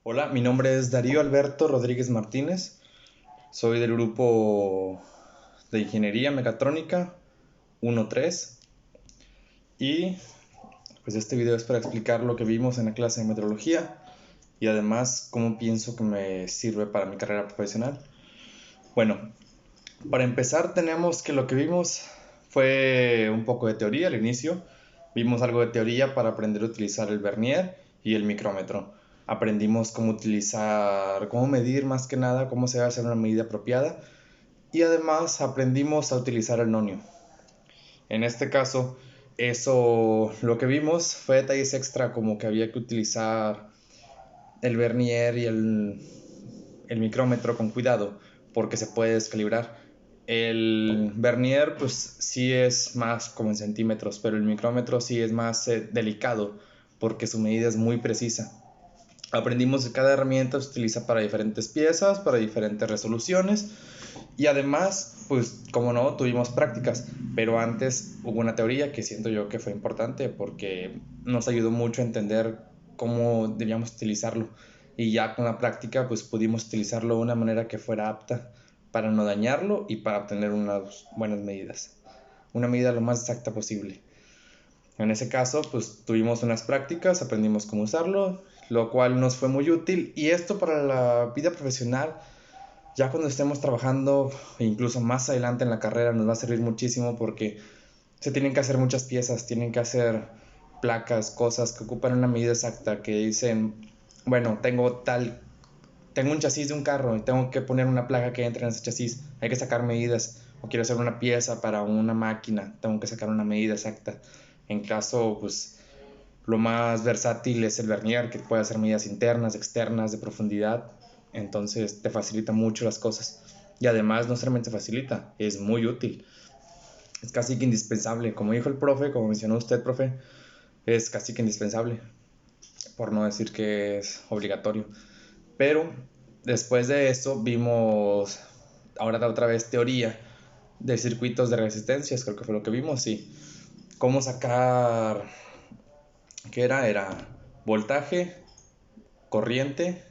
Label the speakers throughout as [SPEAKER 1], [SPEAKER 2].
[SPEAKER 1] Hola, mi nombre es Darío Alberto Rodríguez Martínez. Soy del grupo de Ingeniería Mecatrónica 1-3 y pues este video es para explicar lo que vimos en la clase de metrología y además cómo pienso que me sirve para mi carrera profesional. Bueno, para empezar tenemos que lo que vimos fue un poco de teoría al inicio. Vimos algo de teoría para aprender a utilizar el vernier y el micrómetro. Aprendimos cómo utilizar, cómo medir más que nada, cómo se debe hacer una medida apropiada y además aprendimos a utilizar el nonio. En este caso, eso lo que vimos fue detalles extra como que había que utilizar el vernier y el micrómetro con cuidado porque se puede descalibrar. El vernier pues sí es más como en centímetros, pero el micrómetro sí es más delicado porque su medida es muy precisa. Aprendimos que cada herramienta se utiliza para diferentes piezas, para diferentes resoluciones y además, pues como no, tuvimos prácticas, pero antes hubo una teoría que siento yo que fue importante porque nos ayudó mucho a entender cómo debíamos utilizarlo y ya con la práctica pues pudimos utilizarlo de una manera que fuera apta para no dañarlo y para obtener unas buenas medidas, una medida lo más exacta posible. En ese caso, pues tuvimos unas prácticas, aprendimos cómo usarlo, lo cual nos fue muy útil y esto para la vida profesional, ya cuando estemos trabajando e incluso más adelante en la carrera nos va a servir muchísimo porque se tienen que hacer muchas piezas, tienen que hacer placas, cosas que ocupan una medida exacta, que dicen, bueno, tengo un chasis de un carro y tengo que poner una placa que entre en ese chasis, hay que sacar medidas, o quiero hacer una pieza para una máquina, tengo que sacar una medida exacta. En caso, pues lo más versátil es el vernier, que puede hacer medidas internas, externas, de profundidad, entonces te facilita mucho las cosas. Y además no solamente facilita, es muy útil, es casi que indispensable, como dijo el profe, como mencionó usted, profe, es casi que indispensable, por no decir que es obligatorio. Pero después de eso vimos ahora otra vez teoría de circuitos de resistencias, creo que fue lo que vimos, sí. Cómo sacar, ¿qué era? Era voltaje, corriente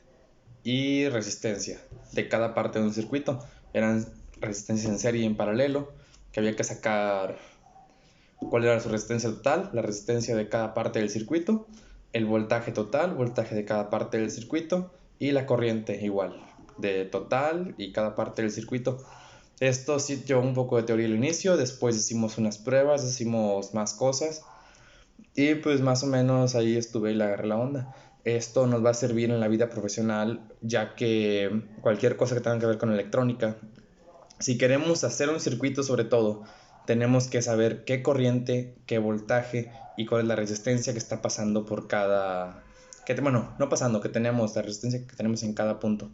[SPEAKER 1] y resistencia de cada parte de un circuito. Eran resistencias en serie y en paralelo, que había que sacar cuál era su resistencia total, la resistencia de cada parte del circuito, el voltaje total, voltaje de cada parte del circuito y la corriente igual, de total y cada parte del circuito. Esto sí llevó un poco de teoría al inicio, después hicimos unas pruebas, hicimos más cosas y pues más o menos ahí estuve y le agarré la onda. Esto nos va a servir en la vida profesional ya que cualquier cosa que tenga que ver con electrónica, si queremos hacer un circuito sobre todo, tenemos que saber qué corriente, qué voltaje y cuál es la resistencia que está pasando por cada... bueno, no pasando, que tenemos, la resistencia que tenemos en cada punto.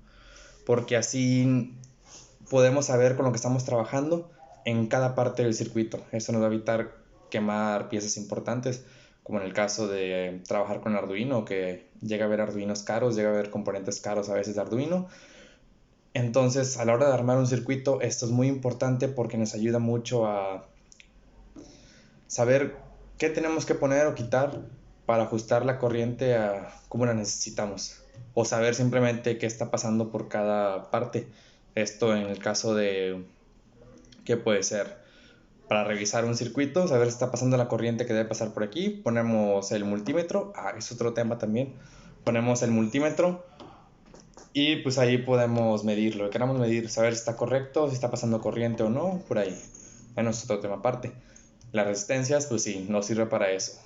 [SPEAKER 1] Porque así podemos saber con lo que estamos trabajando en cada parte del circuito. Eso nos va a evitar quemar piezas importantes, como en el caso de trabajar con Arduino, que llega a haber Arduinos caros, llega a haber componentes caros a veces de Arduino. Entonces, a la hora de armar un circuito, esto es muy importante porque nos ayuda mucho a saber qué tenemos que poner o quitar para ajustar la corriente a cómo la necesitamos. O saber simplemente qué está pasando por cada parte. Esto en el caso de, ¿qué puede ser? Para revisar un circuito, saber si está pasando la corriente que debe pasar por aquí. Ponemos el multímetro. Es otro tema también. Ponemos el multímetro y pues ahí podemos medir lo que queramos medir, saber si está correcto, si está pasando corriente o no, por ahí. Bueno, es otro tema aparte. Las resistencias, pues sí, nos sirve para eso.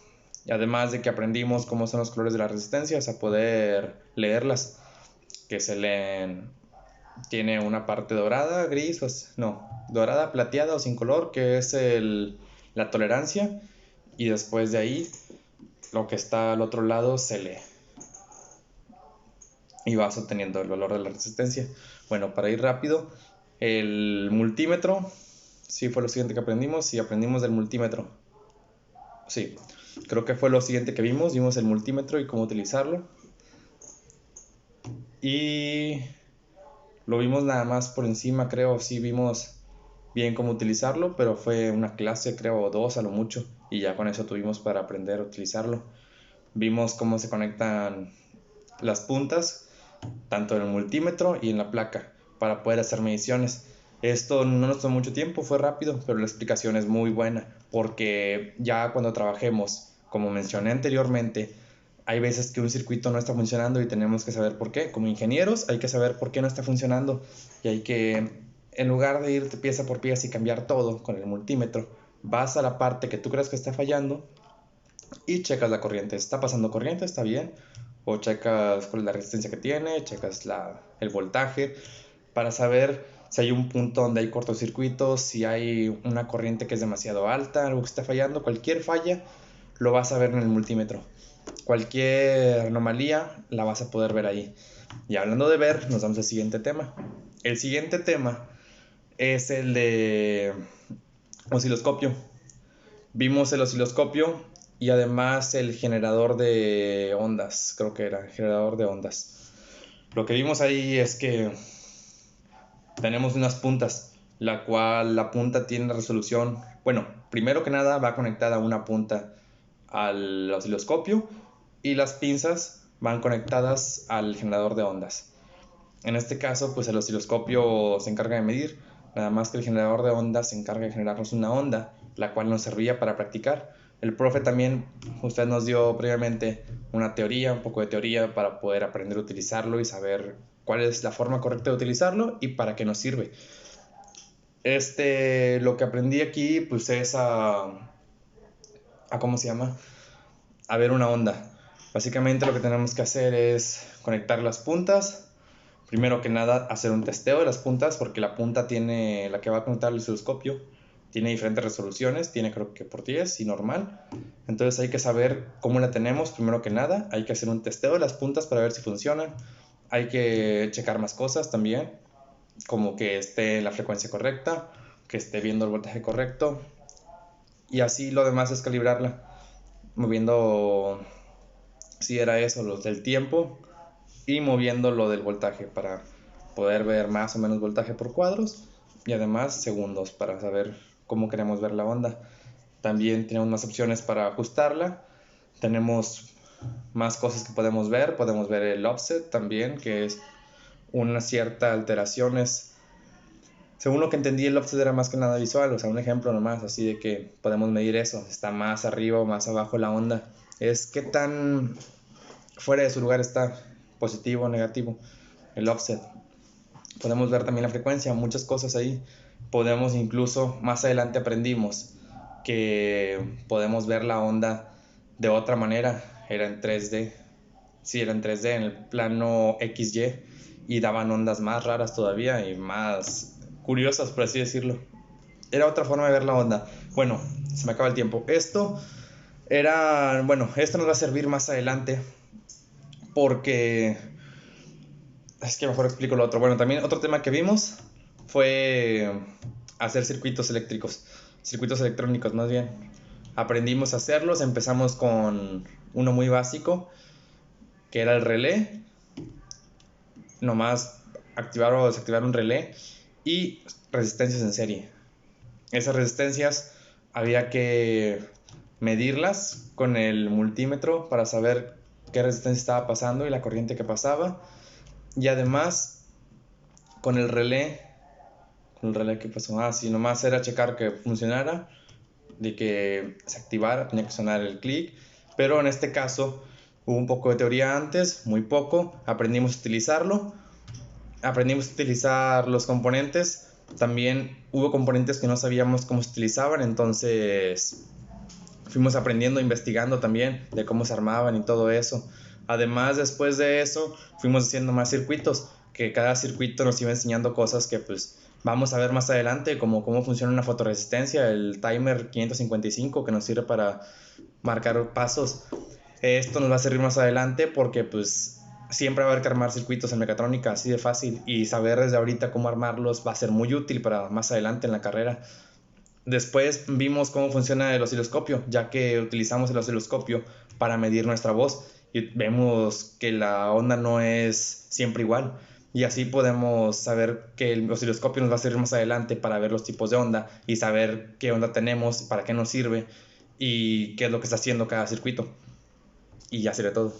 [SPEAKER 1] Y además de que aprendimos cómo son los colores de las resistencias, a poder leerlas, que se leen, tiene una parte dorada, gris, no, dorada, plateada o sin color, que es la tolerancia, y después de ahí, lo que está al otro lado se lee y vas obteniendo el valor de la resistencia. Bueno, para ir rápido, el multímetro, sí fue lo siguiente que aprendimos, sí aprendimos del multímetro. Sí, creo que fue lo siguiente que vimos el multímetro y cómo utilizarlo. Y lo vimos nada más por encima, creo, sí vimos bien cómo utilizarlo, pero fue una clase, creo, o dos a lo mucho, y ya con eso tuvimos para aprender a utilizarlo. Vimos cómo se conectan las puntas, tanto en el multímetro y en la placa, para poder hacer mediciones. Esto no nos tomó mucho tiempo, fue rápido, pero la explicación es muy buena, porque ya cuando trabajemos, como mencioné anteriormente, hay veces que un circuito no está funcionando y tenemos que saber por qué. Como ingenieros hay que saber por qué no está funcionando y hay que, en lugar de irte pieza por pieza y cambiar todo con el multímetro, vas a la parte que tú crees que está fallando y checas la corriente. ¿Está pasando corriente? ¿Está bien? O checas cuál es la resistencia que tiene, checas el voltaje para saber si hay un punto donde hay cortocircuitos, si hay una corriente que es demasiado alta, algo que está fallando. Cualquier falla lo vas a ver en el multímetro. Cualquier anomalía la vas a poder ver ahí. Y hablando de ver, nos vamos al siguiente tema. El siguiente tema es el de osciloscopio. Vimos el osciloscopio y además el generador de ondas, creo que era, generador de ondas. Lo que vimos ahí es que tenemos unas puntas, la cual la punta tiene resolución, bueno, primero que nada va conectada una punta al osciloscopio y las pinzas van conectadas al generador de ondas. En este caso, pues el osciloscopio se encarga de medir, nada más que el generador de ondas se encarga de generarnos una onda, la cual nos servía para practicar. El profe también, usted nos dio previamente una teoría, un poco de teoría para poder aprender a utilizarlo y saber cuál es la forma correcta de utilizarlo y para qué nos sirve. Lo que aprendí aquí, pues es ¿cómo se llama? A ver una onda. Básicamente lo que tenemos que hacer es conectar las puntas. Primero que nada, hacer un testeo de las puntas, porque la punta tiene, la que va a conectar el osciloscopio, tiene diferentes resoluciones, tiene creo que por 10 y normal. Entonces hay que saber cómo la tenemos, primero que nada. Hay que hacer un testeo de las puntas para ver si funcionan. Hay que checar más cosas también, como que esté en la frecuencia correcta, que esté viendo el voltaje correcto. Y así lo demás es calibrarla, moviendo, si era eso, los del tiempo y moviendo lo del voltaje para poder ver más o menos voltaje por cuadros y además segundos para saber cómo queremos ver la onda. También tenemos más opciones para ajustarla, tenemos más cosas que podemos ver el offset también, que es una cierta alteraciones. Según lo que entendí, el offset era más que nada visual, o sea, un ejemplo nomás, así de que podemos medir eso, está más arriba o más abajo la onda, es qué tan fuera de su lugar está, positivo o negativo, el offset. Podemos ver también la frecuencia, muchas cosas ahí. Podemos incluso, más adelante aprendimos que podemos ver la onda de otra manera, era en 3D. Sí, era en 3D, en el plano XY, y daban ondas más raras todavía y más curiosas, por así decirlo. Era otra forma de ver la onda. Bueno, se me acaba el tiempo. Esto nos va a servir más adelante porque es que mejor explico lo otro. Bueno, también otro tema que vimos fue hacer circuitos electrónicos más bien. Aprendimos a hacerlos, empezamos con uno muy básico, que era el relé, nomás activar o desactivar un relé y resistencias en serie. Esas resistencias había que medirlas con el multímetro para saber qué resistencia estaba pasando y la corriente que pasaba. Y además, con el relé que pasó, sí, nomás era checar que funcionara, de que se activara, tenía que sonar el clic, pero en este caso hubo un poco de teoría antes, muy poco, aprendimos a utilizar los componentes, también hubo componentes que no sabíamos cómo se utilizaban, entonces fuimos aprendiendo, investigando también de cómo se armaban y todo eso. Además, después de eso, fuimos haciendo más circuitos, que cada circuito nos iba enseñando cosas que pues vamos a ver más adelante, como cómo funciona una fotoresistencia, el timer 555 que nos sirve para marcar pasos. Esto nos va a servir más adelante porque pues siempre va a haber que armar circuitos en mecatrónica así de fácil y saber desde ahorita cómo armarlos va a ser muy útil para más adelante en la carrera. Después vimos cómo funciona el osciloscopio, ya que utilizamos el osciloscopio para medir nuestra voz y vemos que la onda no es siempre igual. Y así podemos saber que el osciloscopio nos va a servir más adelante para ver los tipos de onda y saber qué onda tenemos, para qué nos sirve y qué es lo que está haciendo cada circuito. Y ya sería todo.